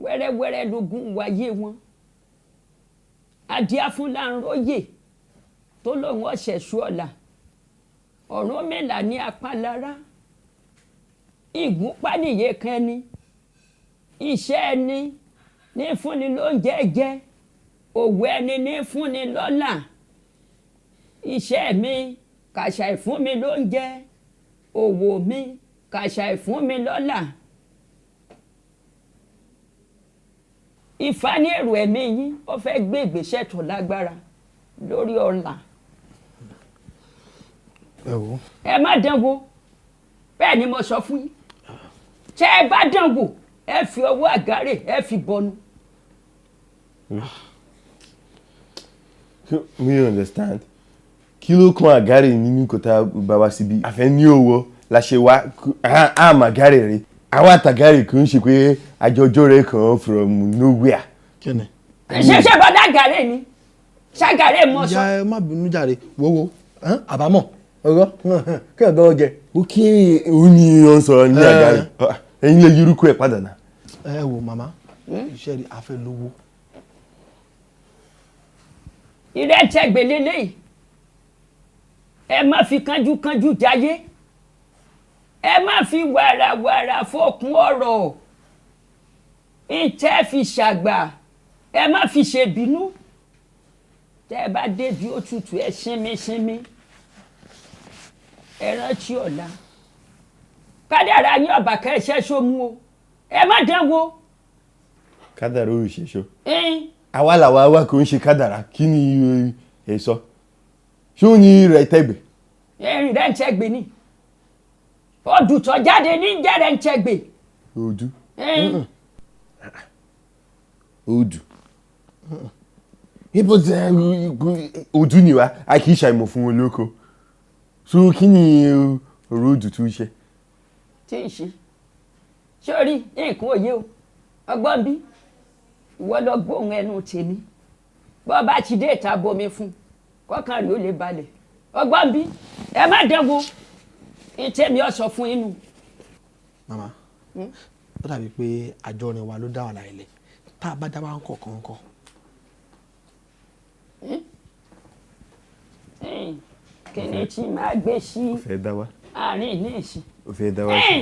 wẹ́rẹ́wẹ́rẹ́ lógún wáyé wọn adìẹ fúnláńróyè tó lóun ọ̀ṣẹ̀ṣù ọ̀la Ọ̀rúnmìlà ní apálára ìgúnpá nìyé kan ni iṣẹ́ ẹni ní fúnni lóúnjẹ jẹ òwò ẹni ní fúnni lọ́là iṣẹ́ mi kàṣà ìfún mi lóúnjẹ òwò mi kàṣà ìfún mi lọ́là Ifá ní èrò ẹ̀mí yín ó fẹ́ gbé ìgbésẹ̀ tó lágbára lórí ọ̀la. Ẹ má dánwò bẹ́ẹ̀ ni mo sọ fún yín tẹ́ ẹ bá dánwò ẹ fi ọwọ́ àgárè ẹ fi bọnu. Me understand kí ló kan àgárè nínú kòtà bàbá síbi àfẹ́ ní owó la ṣe wá àmàgárè rẹ̀ àwọn àtàgárè kò ń ṣe pé àjọjọ́ rẹ̀ kàn from nowhere. Kíni. ṣe bọ́dá àgárè ni ṣàgárè mọ́ sọ. ìyá ẹ má bínú jàre wo àbámọ̀ ọ̀rọ̀ kí ẹ̀ bẹ́ẹ̀ jẹ. ó kí òun ni ó ń sọ̀rọ̀ ní àgárè ẹ̀yin lè yírúkú ẹ̀ padà náà. ẹ wo màmá iṣẹ́ rí afẹ́ lówó. ìrẹ́tẹ̀ gbèlélé yìí ẹ má fi kánjúkánjú jayé ẹ má fi wàràwàrà fòkun ọ̀rọ̀ ìtẹ́ fi ṣàgbà ẹ má fi ṣèbínú tẹ́ ẹ bá débi òtútù ẹ sinmi ẹ rántí ọ̀la kádàrá yín ọ̀bà kẹ́ẹ̀ṣẹ́ sómú o ẹ má dánwò. kádàrá ò ṣe ṣó. àwa làwa wá kò ń ṣe kádàrá kí ni ẹ sọ ṣé ó ní rẹ̀ tẹ́gbẹ̀. ẹ̀rìn rẹ̀ ń tẹ́gbẹ̀ ni odù tó jáde ní jẹ́ rẹ̀ ń tẹ́gbẹ̀. odù. odù. ibo tẹ odù ni wa a kì í ṣàìmọ̀ fún wọn lóko so kí ni ọ̀rọ̀ odù tó ṣe. tí ì ṣe sórí nǹkan òye o ọgbọ́n bí ìwọ lọ gbóhùn ẹnu tèmi bọ́ bá ti dé ìta bomi fún kọ́kàn rí ó lè balẹ̀ ọgbọ́n bí ẹ má dánwò ìtẹ́mi ọ̀sọ̀ fún inú. màmá ó dàbí pé àjọrin wa ló dá wà láìlẹ̀ tá a bá dá wa ń kọ̀ọ̀kan kọ̀. kíni tí màá gbé sí ó fẹ́ dá wa. àárín ní ìsìn. ó fẹ́ dá wa sí.